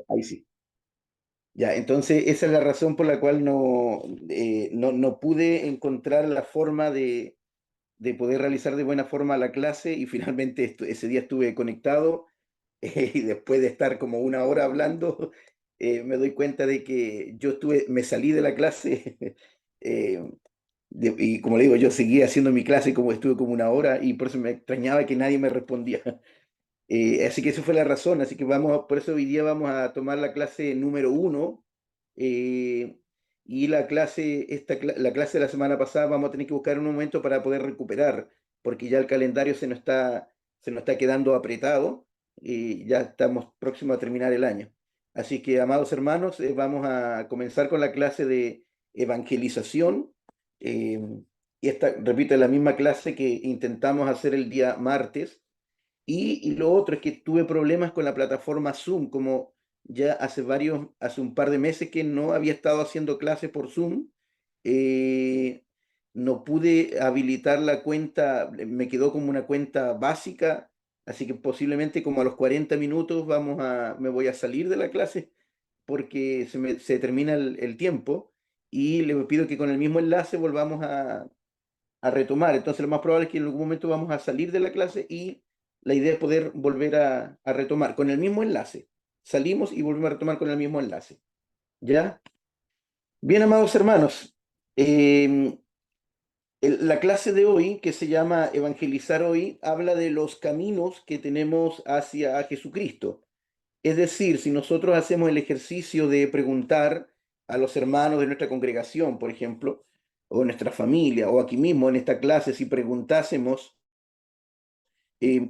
Ahí sí. Ya, entonces esa es la razón por la cual no pude encontrar la forma de poder realizar de buena forma la clase y finalmente ese día estuve conectado y después de estar como una hora hablando, me doy cuenta de que me salí de la clase eh, y como le digo, yo seguía haciendo mi clase como estuve como una hora y por eso me extrañaba que nadie me respondía. Así que esa fue la razón, así que por eso hoy día vamos a tomar la clase número uno eh, y la clase de la semana pasada vamos a tener que buscar un momento para poder recuperar, porque ya el calendario se nos está quedando apretado y ya estamos próximos a terminar el año. Así que, amados hermanos, vamos a comenzar con la clase de evangelización. eh, y esta, repito, es la misma clase que intentamos hacer el día martes y lo otro es que tuve problemas con la plataforma Zoom, como ya hace un par de meses que no había estado haciendo clases por Zoom, eh, no pude habilitar la cuenta, me quedó como una cuenta básica, así que posiblemente como a los 40 minutos me voy a salir de la clase porque se termina el tiempo y le pido que con el mismo enlace volvamos a retomar. Entonces lo más probable es que en algún momento vamos a salir de la clase y la idea es poder volver a retomar con el mismo enlace. Salimos y volvemos a retomar con el mismo enlace. ¿Ya? Bien, amados hermanos, eh, la clase de hoy, que se llama Evangelizar hoy, habla de los caminos que tenemos hacia Jesucristo. Es decir, si nosotros hacemos el ejercicio de preguntar a los hermanos de nuestra congregación, por ejemplo, o nuestra familia, o aquí mismo en esta clase, si preguntásemos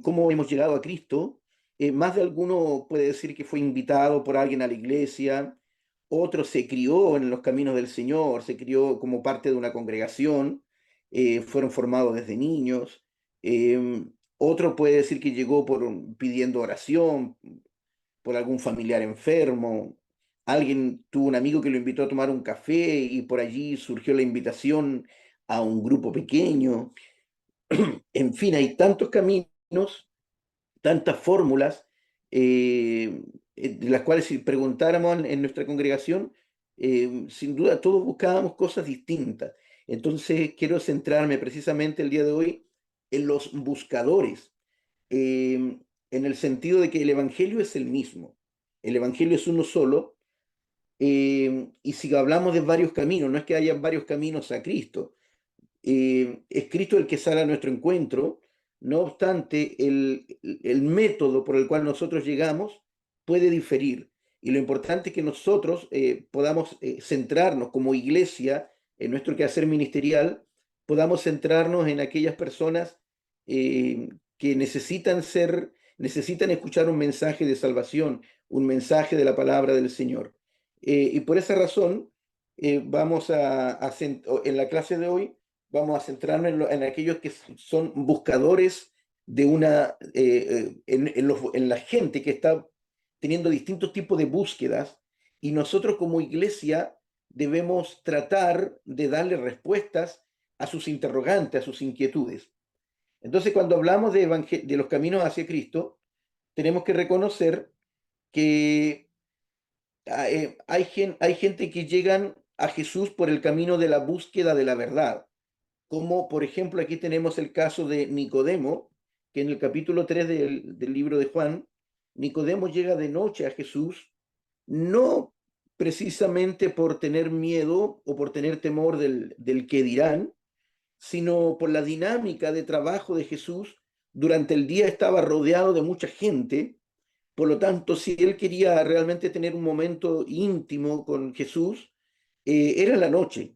cómo hemos llegado a Cristo. Más de alguno puede decir que fue invitado por alguien a la iglesia, otro se crió en los caminos del Señor, se crió como parte de una congregación, fueron formados desde niños. Otro puede decir que llegó pidiendo oración por algún familiar enfermo. Alguien tuvo un amigo que lo invitó a tomar un café y por allí surgió la invitación a un grupo pequeño. En fin, hay tantos caminos, tantas fórmulas, de las cuales si preguntáramos en nuestra congregación, sin duda todos buscábamos cosas distintas. Entonces quiero centrarme precisamente el día de hoy en los buscadores, en el sentido de que el Evangelio es el mismo. El Evangelio es uno solo, y si hablamos de varios caminos, no es que haya varios caminos a Cristo, es Cristo el que sale a nuestro encuentro. No obstante, el método por el cual nosotros llegamos puede diferir. Y lo importante es que nosotros podamos centrarnos como iglesia en nuestro quehacer ministerial, podamos centrarnos en aquellas personas que necesitan escuchar un mensaje de salvación, un mensaje de la palabra del Señor. Y por esa razón, en la clase de hoy, vamos a centrarnos en aquellos que son buscadores de en la gente que está teniendo distintos tipos de búsquedas y nosotros como iglesia debemos tratar de darle respuestas a sus interrogantes, a sus inquietudes. Entonces, cuando hablamos de los caminos hacia Cristo, tenemos que reconocer que hay gente que llegan a Jesús por el camino de la búsqueda de la verdad, como por ejemplo aquí tenemos el caso de Nicodemo, que en el capítulo 3 del libro de Juan, Nicodemo llega de noche a Jesús, no precisamente por tener miedo o por tener temor del que dirán, sino por la dinámica de trabajo de Jesús. Durante el día estaba rodeado de mucha gente, por lo tanto, si él quería realmente tener un momento íntimo con Jesús, era la noche.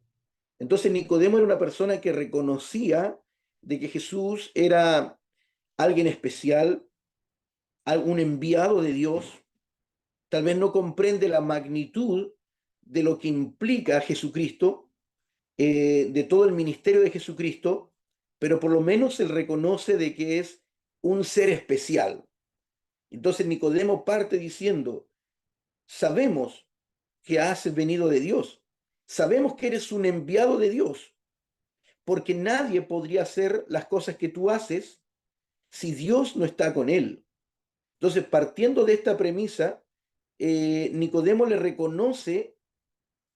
Entonces Nicodemo era una persona que reconocía de que Jesús era alguien especial, un enviado de Dios. Tal vez no comprende la magnitud de lo que implica Jesucristo, de todo el ministerio de Jesucristo, pero por lo menos él reconoce de que es un ser especial. Entonces Nicodemo parte diciendo, sabemos que has venido de Dios, sabemos que eres un enviado de Dios, porque nadie podría hacer las cosas que tú haces si Dios no está con él. Entonces, partiendo de esta premisa, Nicodemo le reconoce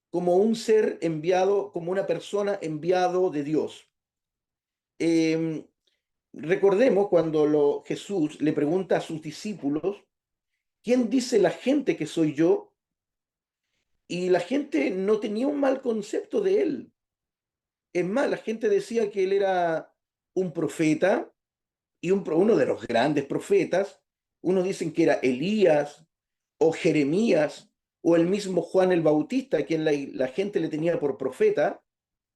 como un ser enviado, como una persona enviado de Dios. Eh, Recordemos cuando Jesús le pregunta a sus discípulos, ¿quién dice la gente que soy yo? Y la gente no tenía un mal concepto de él. Es más, la gente decía que él era un profeta y uno de los grandes profetas. Unos dicen que era Elías o Jeremías o el mismo Juan el Bautista, a quien la gente le tenía por profeta.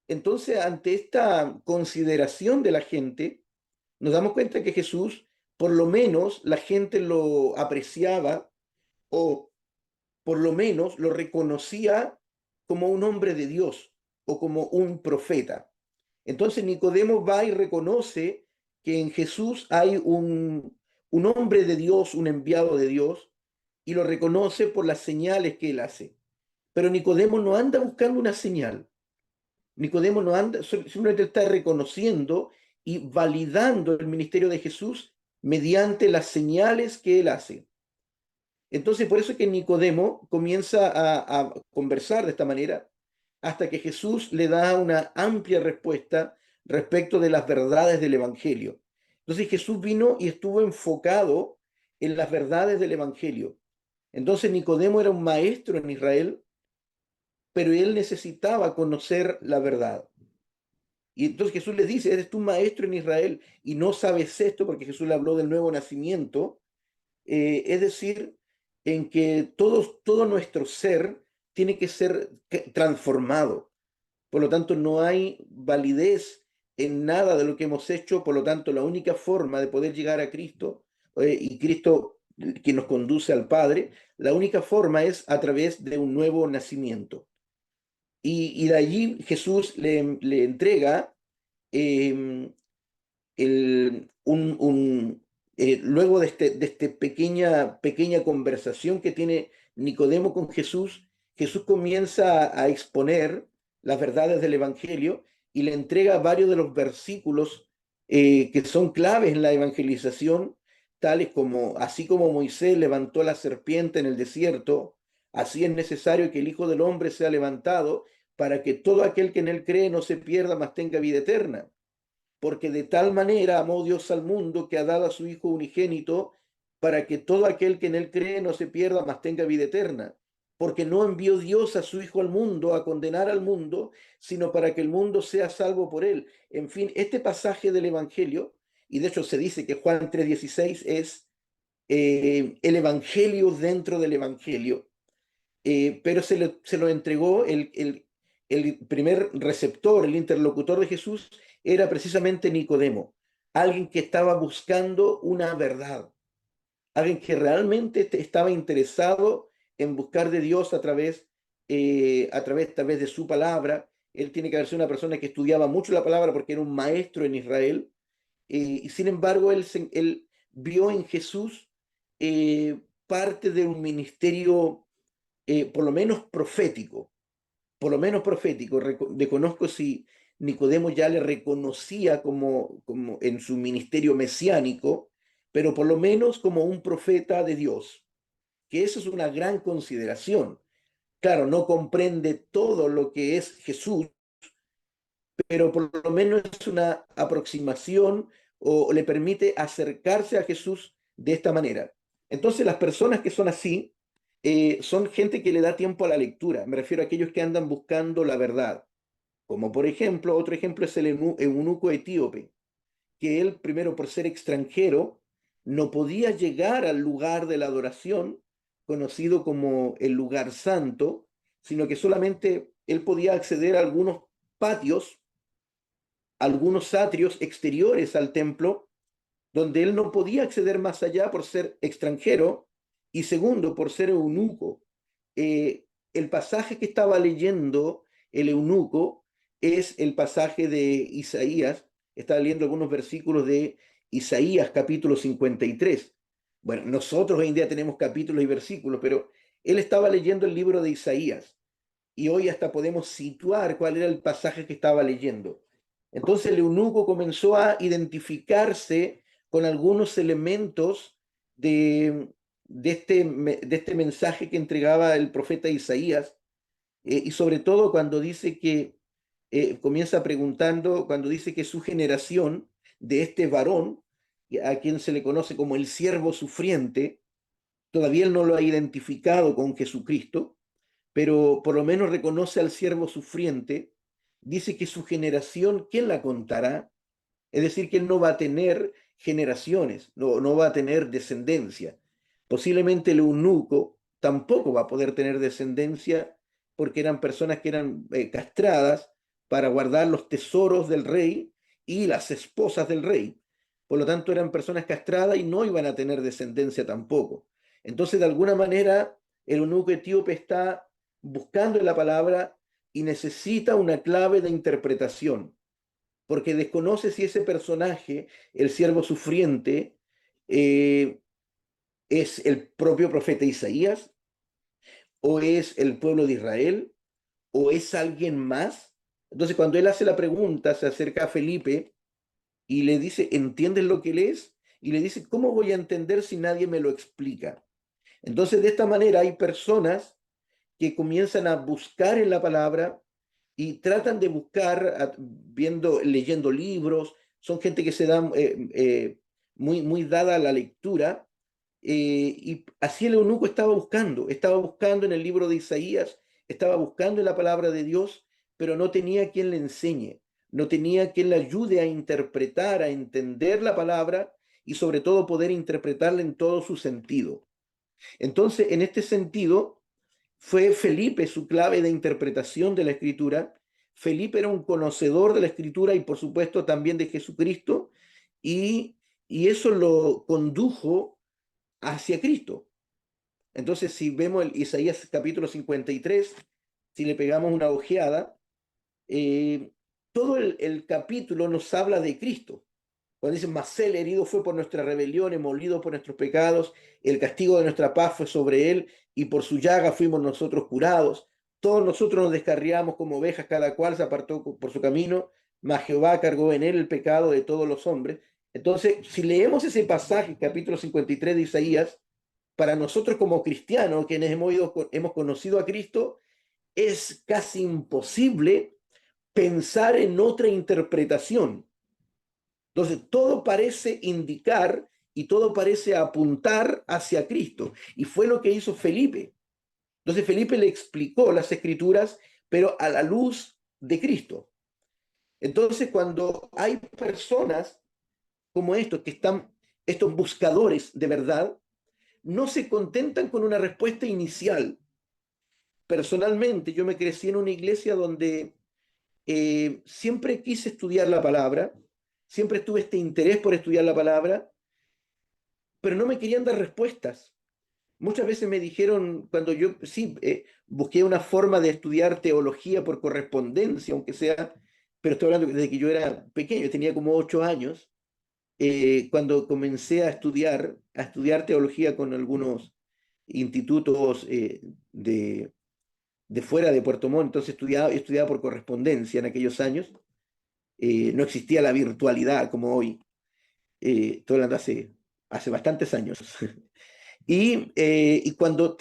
Entonces, ante esta consideración de la gente, nos damos cuenta que Jesús, por lo menos, la gente lo apreciaba o por lo menos lo reconocía como un hombre de Dios o como un profeta. Entonces Nicodemo va y reconoce que en Jesús hay un hombre de Dios, un enviado de Dios, y lo reconoce por las señales que él hace. Pero Nicodemo no anda buscando una señal. Nicodemo no anda, simplemente está reconociendo y validando el ministerio de Jesús mediante las señales que él hace. Entonces, por eso es que Nicodemo comienza a conversar de esta manera hasta que Jesús le da una amplia respuesta respecto de las verdades del Evangelio. Entonces Jesús vino y estuvo enfocado en las verdades del Evangelio. Entonces Nicodemo era un maestro en Israel, pero él necesitaba conocer la verdad. Y entonces Jesús le dice, eres tú maestro en Israel y no sabes esto, porque Jesús le habló del nuevo nacimiento, es decir, en que todo nuestro ser tiene que ser transformado. Por lo tanto, no hay validez en nada de lo que hemos hecho. Por lo tanto, la única forma de poder llegar a Cristo, y Cristo que nos conduce al Padre, la única forma es a través de un nuevo nacimiento. Y de allí Jesús le entrega eh, luego de esta pequeña conversación que tiene Nicodemo con Jesús, Jesús comienza a exponer las verdades del Evangelio y le entrega varios de los versículos que son claves en la evangelización, tales como, así como Moisés levantó la serpiente en el desierto, así es necesario que el Hijo del Hombre sea levantado para que todo aquel que en él cree no se pierda, mas tenga vida eterna, porque de tal manera amó Dios al mundo que ha dado a su Hijo unigénito, para que todo aquel que en él cree no se pierda, mas tenga vida eterna. Porque no envió Dios a su Hijo al mundo a condenar al mundo, sino para que el mundo sea salvo por él. En fin, este pasaje del Evangelio, y de hecho se dice que Juan 3:16 es el Evangelio dentro del Evangelio, pero se lo entregó el primer receptor, el interlocutor de Jesús, era precisamente Nicodemo, alguien que estaba buscando una verdad, alguien que realmente estaba interesado en buscar de Dios a través de su palabra. Él tiene que haber sido una persona que estudiaba mucho la palabra porque era un maestro en Israel, y sin embargo él vio en Jesús parte de un ministerio por lo menos profético, por lo menos profético. Desconozco si Nicodemo ya le reconocía como en su ministerio mesiánico, pero por lo menos como un profeta de Dios, que eso es una gran consideración. Claro, no comprende todo lo que es Jesús, pero por lo menos es una aproximación o le permite acercarse a Jesús de esta manera. Entonces, las personas que son así son gente que le da tiempo a la lectura. Me refiero a aquellos que andan buscando la verdad. Como por ejemplo, otro ejemplo es el eunuco etíope, que él, primero por ser extranjero, no podía llegar al lugar de la adoración, conocido como el lugar santo, sino que solamente él podía acceder a algunos atrios exteriores al templo, donde él no podía acceder más allá por ser extranjero y segundo, por ser eunuco. El pasaje que estaba leyendo el eunuco es el pasaje de Isaías. Estaba leyendo algunos versículos de Isaías capítulo 53. Bueno, nosotros hoy en día tenemos capítulos y versículos, pero él estaba leyendo el libro de Isaías y hoy hasta podemos situar cuál era el pasaje que estaba leyendo. Entonces el eunuco comenzó a identificarse con algunos elementos de, de este mensaje que entregaba el profeta Isaías, y sobre todo cuando dice que, comienza preguntando, cuando dice que su generación de este varón, a quien se le conoce como el siervo sufriente, todavía él no lo ha identificado con Jesucristo, pero por lo menos reconoce al siervo sufriente, dice que su generación, ¿quién la contará? Es decir, que él no va a tener generaciones, no va a tener descendencia. Posiblemente el eunuco tampoco va a poder tener descendencia porque eran personas que eran castradas para guardar los tesoros del rey y las esposas del rey. Por lo tanto, eran personas castradas y no iban a tener descendencia tampoco. Entonces, de alguna manera, el eunuco etíope está buscando en la palabra y necesita una clave de interpretación porque desconoce si ese personaje, el siervo sufriente, eh, es el propio profeta Isaías, o es el pueblo de Israel, o es alguien más. Entonces, cuando él hace la pregunta, se acerca a Felipe y le dice, ¿entiendes lo que lees? Y le dice, ¿cómo voy a entender si nadie me lo explica? Entonces, de esta manera hay personas que comienzan a buscar en la palabra y tratan de buscar viendo, leyendo libros, son gente que se da muy dada a la lectura, y así el eunuco estaba buscando en el libro de Isaías, estaba buscando en la palabra de Dios, pero no tenía quien le enseñe, no tenía quien le ayude a interpretar, a entender la palabra y sobre todo poder interpretarla en todo su sentido. Entonces, en este sentido, fue Felipe su clave de interpretación de la escritura. Felipe era un conocedor de la escritura y por supuesto también de Jesucristo y, y eso lo condujo hacia Cristo. Entonces, si vemos el Isaías capítulo 53, si le pegamos una ojeada, eh, todo el capítulo nos habla de Cristo. Cuando dice, mas él herido fue por nuestra rebelión, molido por nuestros pecados, el castigo de nuestra paz fue sobre él, y por su llaga fuimos nosotros curados. Todos nosotros nos descarriamos como ovejas, cada cual se apartó por su camino, mas Jehová cargó en él el pecado de todos los hombres. Entonces, si leemos ese pasaje, capítulo 53 de Isaías, para nosotros como cristianos, quienes hemos conocido a Cristo, es casi imposible pensar en otra interpretación. Entonces, todo parece indicar y todo parece apuntar hacia Cristo. Y fue lo que hizo Felipe. Entonces, Felipe le explicó las escrituras, pero a la luz de Cristo. Entonces, cuando hay personas como estos, que están, estos buscadores de verdad, no se contentan con una respuesta inicial. Personalmente, yo me crecí en una iglesia donde siempre quise estudiar la palabra, siempre tuve este interés por estudiar la palabra, pero no me querían dar respuestas. Muchas veces me dijeron, cuando yo sí busqué una forma de estudiar teología por correspondencia, aunque sea, pero estoy hablando desde que yo era pequeño, tenía como 8 años, cuando comencé a estudiar teología con algunos institutos de fuera de Puerto Montt, entonces estudiaba por correspondencia en aquellos años. No existía la virtualidad como hoy, estoy hablando hace bastantes años. Y cuando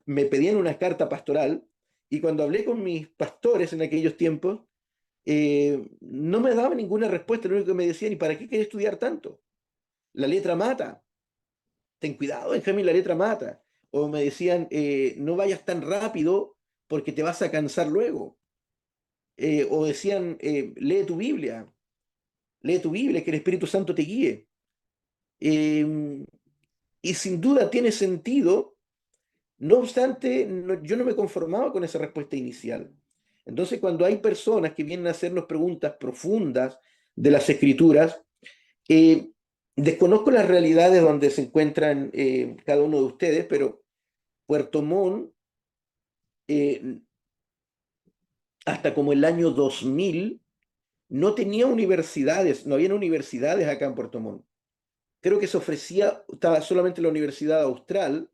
me pedían una carta pastoral, y cuando hablé con mis pastores en aquellos tiempos, no me daban ninguna respuesta. Lo único que me decían, ¿y para qué quieres estudiar tanto? La letra mata. Ten cuidado, Benjamín, la letra mata. O me decían, no vayas tan rápido porque te vas a cansar luego. O decían, lee tu Biblia, que el Espíritu Santo te guíe. Eh, y sin duda tiene sentido. No obstante, yo no me conformaba con esa respuesta inicial. Entonces, cuando hay personas que vienen a hacernos preguntas profundas de las escrituras, eh, desconozco las realidades donde se encuentran cada uno de ustedes, pero Puerto Montt, eh, hasta como el año 2000, no tenía universidades, no había universidades acá en Puerto Montt. Creo que se ofrecía, estaba solamente la Universidad Austral,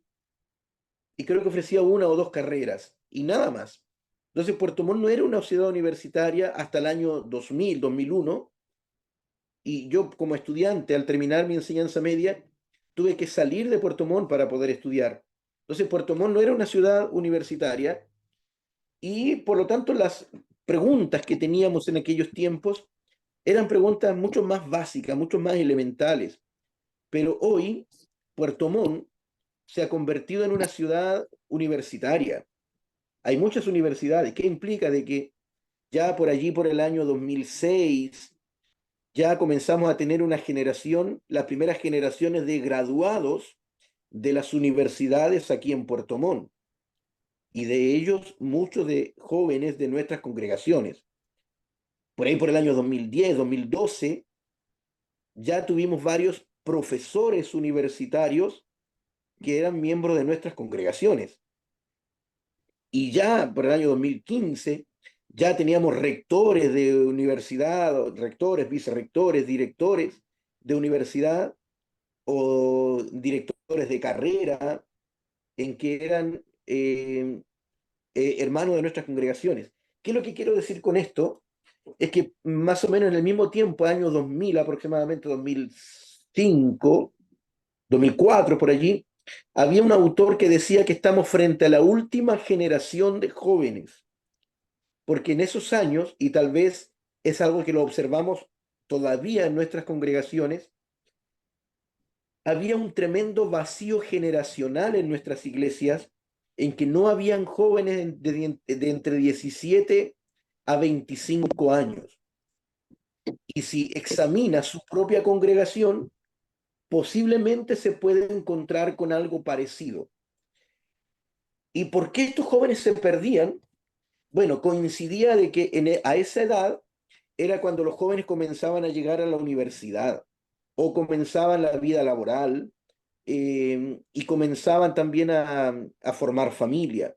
y creo que ofrecía una o dos carreras y nada más. Entonces Puerto Montt no era una ciudad universitaria hasta el año 2000, 2001, y yo como estudiante al terminar mi enseñanza media tuve que salir de Puerto Montt para poder estudiar. Entonces, Puerto Montt no era una ciudad universitaria y por lo tanto las preguntas que teníamos en aquellos tiempos eran preguntas mucho más básicas, mucho más elementales. Pero hoy Puerto Montt se ha convertido en una ciudad universitaria. Hay muchas universidades. ¿Qué implica de que ya por allí, por el año 2006, ya comenzamos a tener una generación, las primeras generaciones de graduados de las universidades aquí en Puerto Montt, y de ellos muchos de jóvenes de nuestras congregaciones? Por ahí por el año 2010, 2012, ya tuvimos varios profesores universitarios que eran miembros de nuestras congregaciones. Y ya por el año 2015 ya teníamos rectores de universidad, rectores, vicerrectores, directores de universidad o directores de carrera en que eran hermanos de nuestras congregaciones. ¿Qué es lo que quiero decir con esto? Es que más o menos en el mismo tiempo, año 2000 aproximadamente, 2005, 2004 por allí, había un autor que decía que estamos frente a la última generación de jóvenes, porque en esos años, y tal vez es algo que lo observamos todavía en nuestras congregaciones, había un tremendo vacío generacional en nuestras iglesias en que no habían jóvenes de entre 17 a 25 años. Y si examina su propia congregación, posiblemente se puede encontrar con algo parecido. ¿Y por qué estos jóvenes se perdían? Bueno, coincidía de que a esa edad era cuando los jóvenes comenzaban a llegar a la universidad o comenzaban la vida laboral, y comenzaban también a formar familia.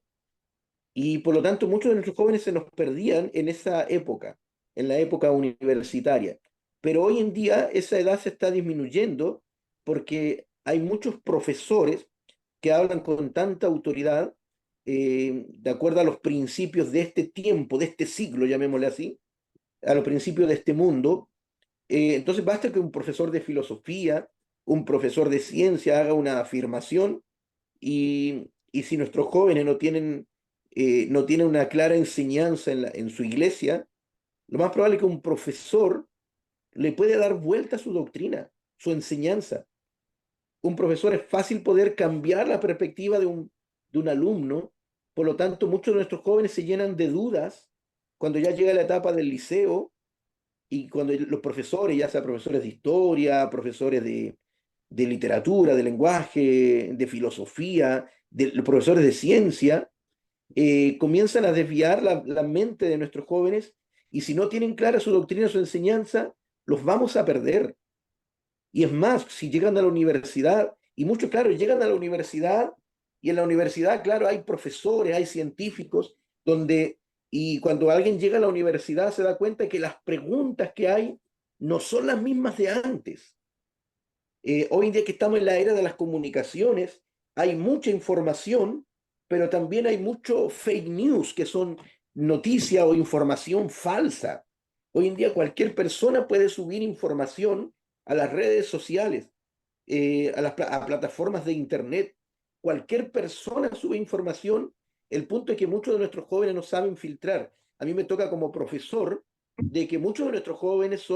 Y por lo tanto muchos de nuestros jóvenes se nos perdían en esa época, en la época universitaria. Pero hoy en día esa edad se está disminuyendo porque hay muchos profesores que hablan con tanta autoridad, de acuerdo a los principios de este tiempo, de este siglo, llamémosle así, a los principios de este mundo. Entonces basta que un profesor de filosofía, un profesor de ciencia haga una afirmación y si nuestros jóvenes no tienen una clara enseñanza en su iglesia, lo más probable es que un profesor le puede dar vuelta a su doctrina, su enseñanza. Un profesor es fácil poder cambiar la perspectiva de un alumno, por lo tanto muchos de nuestros jóvenes se llenan de dudas cuando ya llega la etapa del liceo y cuando los profesores, ya sea profesores de historia, profesores de literatura, de lenguaje, de filosofía, de los profesores de ciencia, comienzan a desviar la mente de nuestros jóvenes y si no tienen clara su doctrina, su enseñanza, los vamos a perder. Y es más, si llegan a la universidad, y muchos, claro, llegan a la universidad y en la universidad, claro, hay profesores, hay científicos, donde, y cuando alguien llega a la universidad se da cuenta que las preguntas que hay no son las mismas de antes. Hoy en día que estamos en la era de las comunicaciones, hay mucha información, pero también hay mucho fake news, que son noticia o información falsa. Hoy en día cualquier persona puede subir información a las redes sociales, a plataformas de internet. Cualquier persona sube información. El punto es que muchos de nuestros jóvenes no saben filtrar. A mí me toca como profesor de que muchos de nuestros jóvenes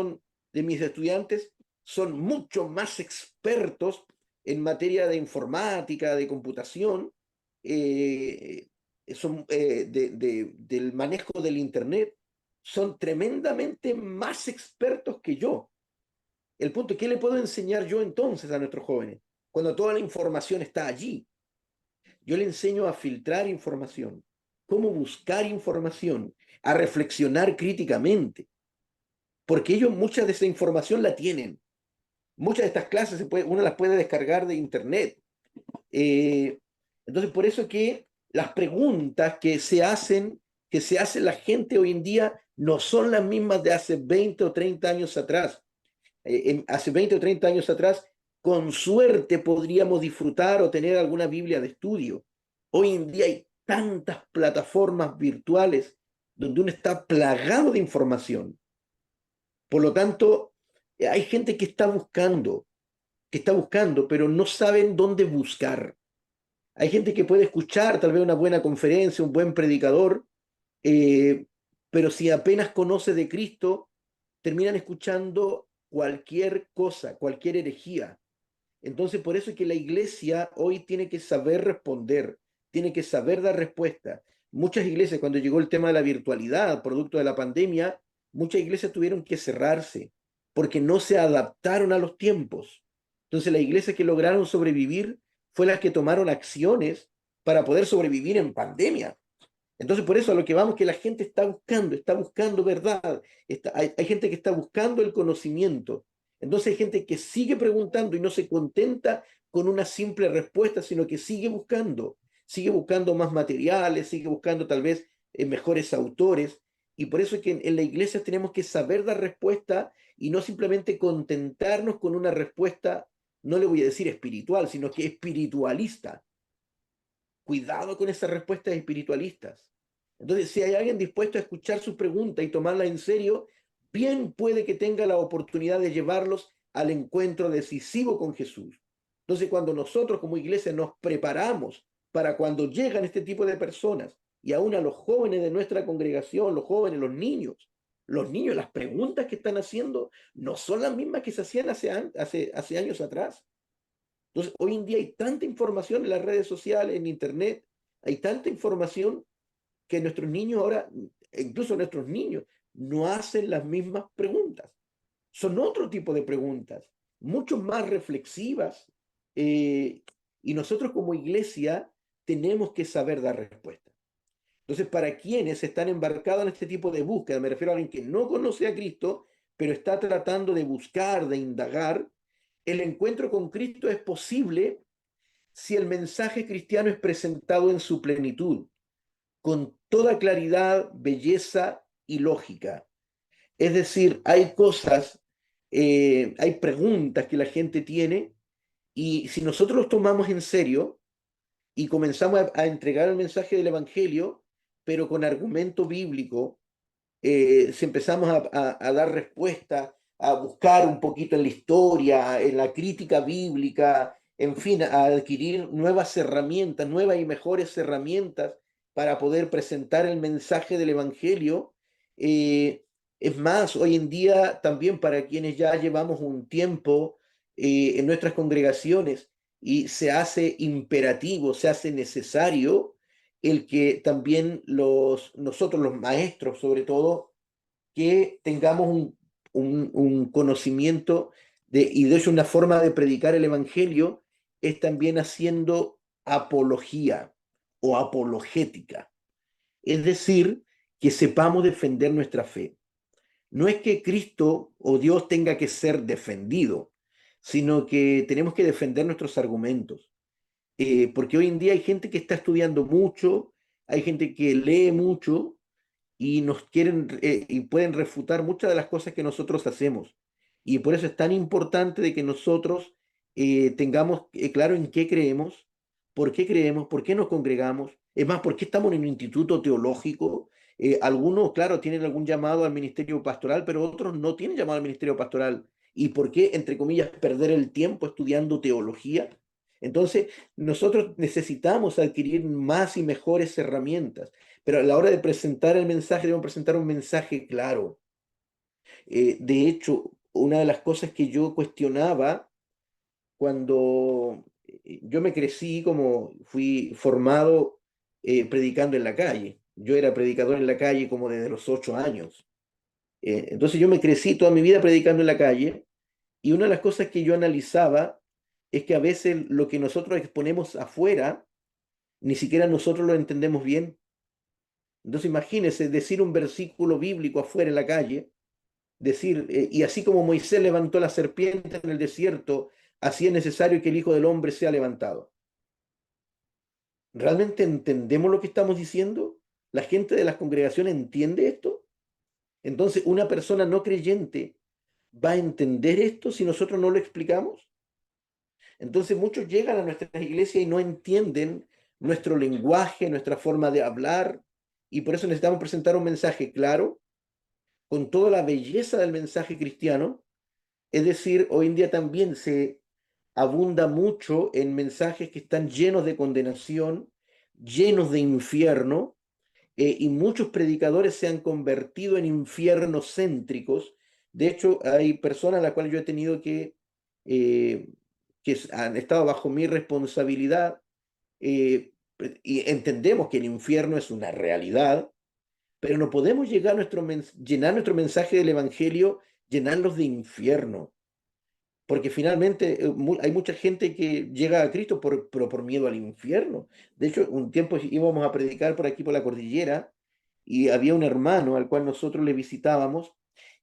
de mis estudiantes, son mucho más expertos en materia de informática, de computación, del manejo del Internet, son tremendamente más expertos que yo. El punto es, ¿qué le puedo enseñar yo entonces a nuestros jóvenes? Cuando toda la información está allí. Yo le enseño a filtrar información, cómo buscar información, a reflexionar críticamente, porque ellos mucha de esa información la tienen. Muchas de estas clases uno las puede descargar de internet. Eh, entonces, por eso que las preguntas que se hace la gente hoy en día, no son las mismas de hace 20 o 30 años atrás. Hace 20 o 30 años atrás, con suerte podríamos disfrutar o tener alguna Biblia de estudio. Hoy en día hay tantas plataformas virtuales donde uno está plagado de información. Por lo tanto, hay gente que está buscando. que está buscando, pero no saben dónde buscar. Hay gente que puede escuchar tal vez una buena conferencia, un buen predicador, eh, pero si apenas conoce de Cristo, terminan escuchando cualquier cosa, cualquier herejía. Entonces, por eso es que la iglesia hoy tiene que saber responder, tiene que saber dar respuesta. Muchas iglesias, cuando llegó el tema de la virtualidad, producto de la pandemia, muchas iglesias tuvieron que cerrarse porque no se adaptaron a los tiempos. Entonces, las iglesias que lograron sobrevivir fue las que tomaron acciones para poder sobrevivir en pandemia. Entonces, por eso a lo que vamos, que la gente está buscando verdad, hay gente que está buscando el conocimiento. Entonces hay gente que sigue preguntando y no se contenta con una simple respuesta, sino que sigue buscando más materiales, sigue buscando tal vez mejores autores. Y por eso es que en la iglesia tenemos que saber dar respuesta y no simplemente contentarnos con una respuesta, no le voy a decir espiritual, sino que espiritualista. Cuidado con esas respuestas espiritualistas. Entonces, si hay alguien dispuesto a escuchar sus preguntas y tomarlas en serio, bien puede que tenga la oportunidad de llevarlos al encuentro decisivo con Jesús. Entonces, cuando nosotros como iglesia nos preparamos para cuando llegan este tipo de personas, y aún a los jóvenes de nuestra congregación, los jóvenes, los niños, las preguntas que están haciendo no son las mismas que se hacían hace años atrás. Entonces, hoy en día hay tanta información en las redes sociales, en Internet, hay tanta información que nuestros niños ahora, incluso nuestros niños, no hacen las mismas preguntas. Son otro tipo de preguntas, mucho más reflexivas, eh, y nosotros como iglesia tenemos que saber dar respuesta. Entonces, para quienes están embarcados en este tipo de búsqueda, me refiero a alguien que no conoce a Cristo, pero está tratando de buscar, de indagar, el encuentro con Cristo es posible si el mensaje cristiano es presentado en su plenitud, con toda claridad, belleza y lógica. Es decir, hay cosas, hay preguntas que la gente tiene y si nosotros los tomamos en serio y comenzamos a entregar el mensaje del Evangelio, pero con argumento bíblico, si empezamos a dar respuesta, a buscar un poquito en la historia, en la crítica bíblica, en fin, a adquirir nuevas herramientas, nuevas y mejores herramientas para poder presentar el mensaje del Evangelio. Eh, es más, hoy en día también para quienes ya llevamos un tiempo en nuestras congregaciones y se hace imperativo, se hace necesario el que también nosotros los maestros, sobre todo, que tengamos un conocimiento y de hecho una forma de predicar el Evangelio es también haciendo apología o apologética. Es decir, que sepamos defender nuestra fe. No es que Cristo o Dios tenga que ser defendido, sino que tenemos que defender nuestros argumentos. Porque hoy en día hay gente que está estudiando mucho, hay gente que lee mucho y nos quieren y pueden refutar muchas de las cosas que nosotros hacemos. Y por eso es tan importante de que nosotros tengamos claro en qué creemos, por qué nos congregamos. Es más, por qué estamos en un instituto teológico. Algunos, claro, tienen algún llamado al ministerio pastoral, pero otros no tienen llamado al ministerio pastoral. ¿Y por qué, entre comillas, perder el tiempo estudiando teología? Entonces, nosotros necesitamos adquirir más y mejores herramientas, pero a la hora de presentar el mensaje, debemos presentar un mensaje claro. De hecho, una de las cosas que yo cuestionaba cuando yo me crecí como fui formado predicando en la calle. Yo era predicador en la calle como desde los 8 años. Entonces yo me crecí toda mi vida predicando en la calle y una de las cosas que yo analizaba es que a veces lo que nosotros exponemos afuera, ni siquiera nosotros lo entendemos bien. Entonces imagínense decir un versículo bíblico afuera en la calle, decir, y así como Moisés levantó la serpiente en el desierto, así es necesario que el Hijo del Hombre sea levantado. ¿Realmente entendemos lo que estamos diciendo? ¿La gente de las congregaciones entiende esto? Entonces, una persona no creyente va a entender esto si nosotros no lo explicamos. Entonces, muchos llegan a nuestras iglesias y no entienden nuestro lenguaje, nuestra forma de hablar, y por eso necesitamos presentar un mensaje claro, con toda la belleza del mensaje cristiano. Es decir, hoy en día también abunda mucho en mensajes que están llenos de condenación, llenos de infierno, y muchos predicadores se han convertido en infiernos céntricos. De hecho, hay personas a las cuales yo he tenido eh, han estado bajo mi responsabilidad, y entendemos que el infierno es una realidad, pero no podemos llenar nuestro mensaje del Evangelio, llenarlos de infierno, porque finalmente hay mucha gente que llega a Cristo pero por miedo al infierno. De hecho, un tiempo íbamos a predicar por aquí por la cordillera y había un hermano al cual nosotros le visitábamos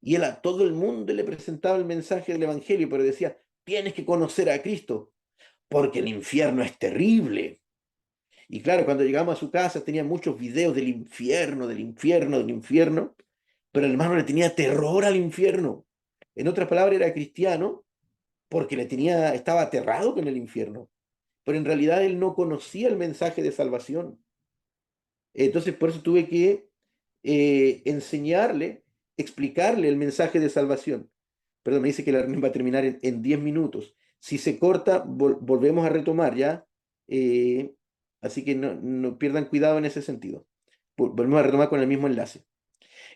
y él a todo el mundo le presentaba el mensaje del Evangelio, pero decía, tienes que conocer a Cristo porque el infierno es terrible. Y claro, cuando llegamos a su casa tenía muchos videos del infierno, del infierno, del infierno, pero el hermano le tenía terror al infierno. En otras palabras, era cristiano porque estaba aterrado con el infierno, pero en realidad él no conocía el mensaje de salvación. Entonces, por eso tuve que enseñarle, explicarle el mensaje de salvación. Perdón, me dice que la reunión va a terminar en 10 minutos. Si se corta, volvemos a retomar ya. Eh, Así que no pierdan cuidado en ese sentido. Volvemos a retomar con el mismo enlace.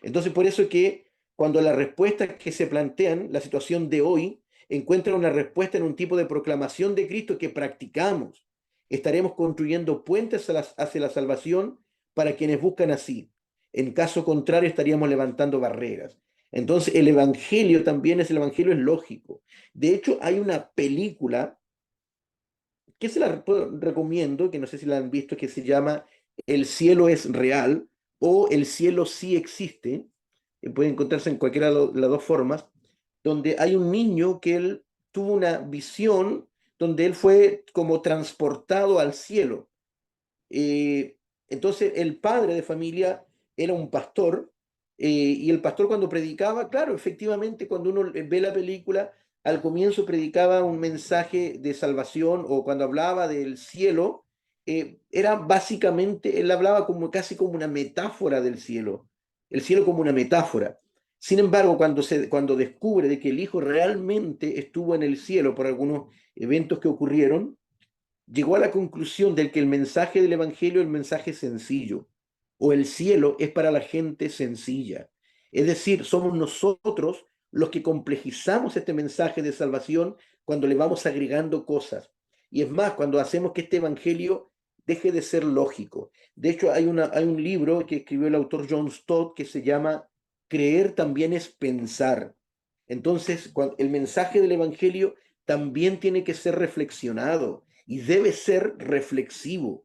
Entonces, por eso es que cuando las respuestas que se plantean, la situación de hoy, encuentra una respuesta en un tipo de proclamación de Cristo que practicamos, estaremos construyendo puentes hacia la salvación para quienes buscan así. En caso contrario, estaríamos levantando barreras. Entonces, el evangelio es lógico. De hecho, hay una película que recomiendo, que no sé si la han visto, que se llama El cielo es real o El cielo sí existe. Puede encontrarse en cualquiera de las dos formas, donde hay un niño que él tuvo una visión donde él fue como transportado al cielo. Eh, entonces el padre de familia era un pastor, y el pastor cuando predicaba, claro, efectivamente cuando uno ve la película, al comienzo predicaba un mensaje de salvación o cuando hablaba del cielo, era básicamente, él hablaba como casi como una metáfora del cielo, el cielo como una metáfora. Sin embargo, cuando descubre de que el hijo realmente estuvo en el cielo por algunos eventos que ocurrieron, llegó a la conclusión de que el mensaje del Evangelio es el mensaje sencillo, o el cielo es para la gente sencilla. Es decir, somos nosotros los que complejizamos este mensaje de salvación cuando le vamos agregando cosas. Y es más, cuando hacemos que este Evangelio deje de ser lógico. De hecho, hay un libro que escribió el autor John Stott que se llama Creer también es pensar. Entonces, el mensaje del Evangelio también tiene que ser reflexionado y debe ser reflexivo,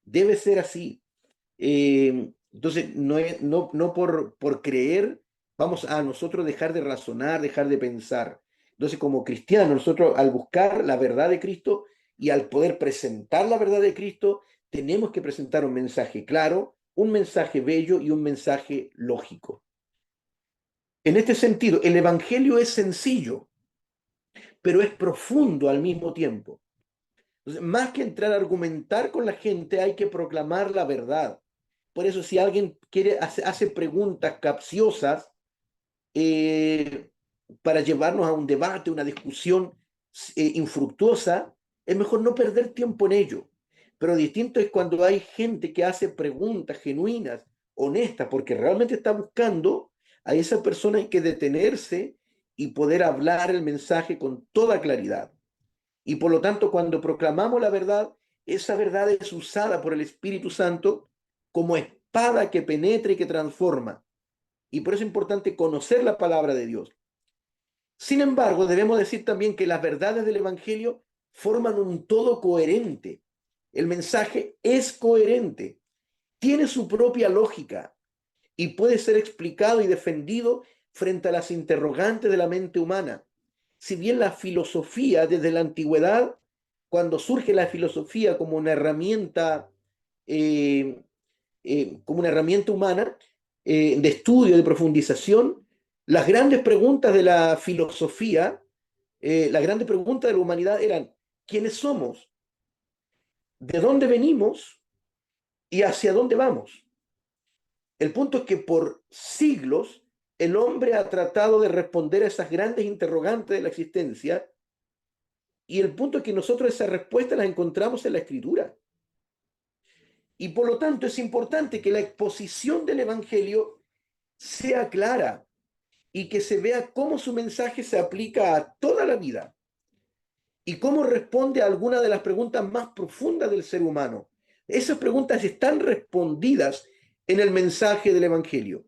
debe ser así. Entonces, no por creer vamos a nosotros dejar de razonar, dejar de pensar. Entonces, como cristianos, nosotros al buscar la verdad de Cristo y al poder presentar la verdad de Cristo, tenemos que presentar un mensaje claro, un mensaje bello y un mensaje lógico. En este sentido, el Evangelio es sencillo, pero es profundo al mismo tiempo. Entonces, más que entrar a argumentar con la gente, hay que proclamar la verdad. Por eso, si alguien hace preguntas capciosas, eh, para llevarnos a un debate, una discusión infructuosa, es mejor no perder tiempo en ello. Pero distinto es cuando hay gente que hace preguntas genuinas, honestas, porque realmente está buscando, a esa persona hay que detenerse y poder hablar el mensaje con toda claridad. Y por lo tanto, cuando proclamamos la verdad, esa verdad es usada por el Espíritu Santo como espada que penetra y que transforma. Y por eso es importante conocer la palabra de Dios. Sin embargo, debemos decir también que las verdades del Evangelio forman un todo coherente. El mensaje es coherente, tiene su propia lógica y puede ser explicado y defendido frente a las interrogantes de la mente humana. Si bien la filosofía desde la antigüedad, cuando surge la filosofía eh, como una herramienta humana de estudio, de profundización, las grandes preguntas de la filosofía, las grandes preguntas de la humanidad eran, ¿quiénes somos? ¿De dónde venimos? ¿Y hacia dónde vamos? El punto es que por siglos el hombre ha tratado de responder a esas grandes interrogantes de la existencia Y el punto es que nosotros esas respuestas las encontramos en la Escritura. Y por lo tanto es importante que la exposición del Evangelio sea clara y que se vea cómo su mensaje se aplica a toda la vida y cómo responde a alguna de las preguntas más profundas del ser humano. Esas preguntas están respondidas en el mensaje del Evangelio.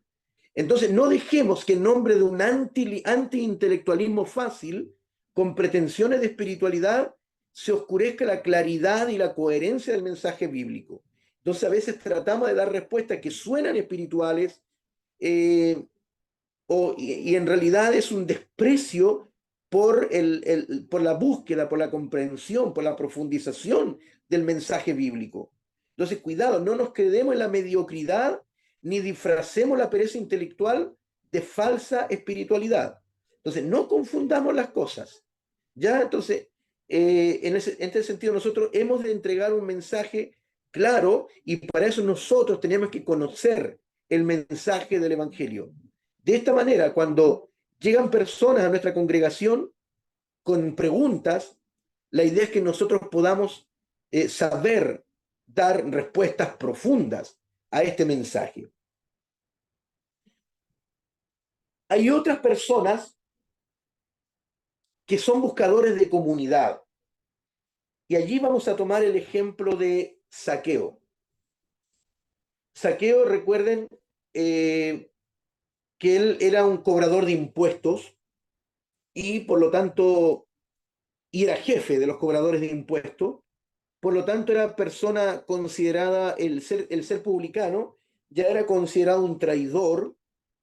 Entonces, no dejemos que en nombre de un anti-intelectualismo fácil, con pretensiones de espiritualidad, se oscurezca la claridad y la coherencia del mensaje bíblico. Entonces, a veces tratamos de dar respuestas que suenan espirituales, eh, y en realidad es un desprecio por la búsqueda, por la comprensión, por la profundización del mensaje bíblico. Entonces, cuidado, no nos quedemos en la mediocridad ni disfracemos la pereza intelectual de falsa espiritualidad. Entonces, no confundamos las cosas. Ya, entonces, en este sentido, nosotros hemos de entregar un mensaje claro y para eso nosotros tenemos que conocer el mensaje del Evangelio. De esta manera, cuando llegan personas a nuestra congregación con preguntas, la idea es que nosotros podamos saber dar respuestas profundas a este mensaje. Hay otras personas que son buscadores de comunidad. Y allí vamos a tomar el ejemplo de Zaqueo. Zaqueo, recuerden que él era un cobrador de impuestos y por lo tanto, y era jefe de los cobradores de impuestos. Por lo tanto, era persona considerada, el ser publicano, ya era considerado un traidor,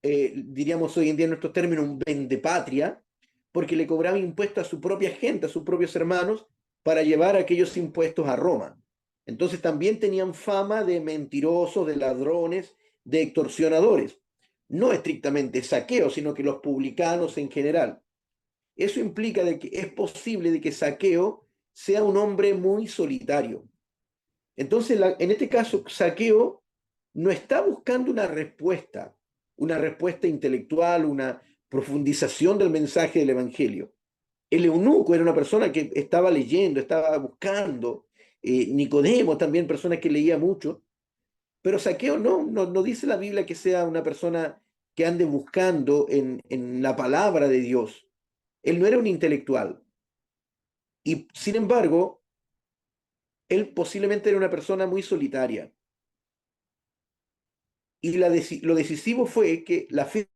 diríamos hoy en día en nuestros términos, un vendepatria, porque le cobraba impuestos a su propia gente, a sus propios hermanos, para llevar aquellos impuestos a Roma. Entonces también tenían fama de mentirosos, de ladrones, de extorsionadores. No estrictamente Zaqueo, sino que los publicanos en general. Eso implica de que es posible de que Zaqueo sea un hombre muy solitario. Entonces, en este caso, Zaqueo no está buscando una respuesta intelectual, una profundización del mensaje del Evangelio. El eunuco era una persona que estaba leyendo, estaba buscando. Nicodemo también, persona que leía mucho. Pero Zaqueo no dice la Biblia que sea una persona que ande buscando en la palabra de Dios. Él no era un intelectual. Y sin embargo, él posiblemente era una persona muy solitaria. Y lo decisivo fue que la fe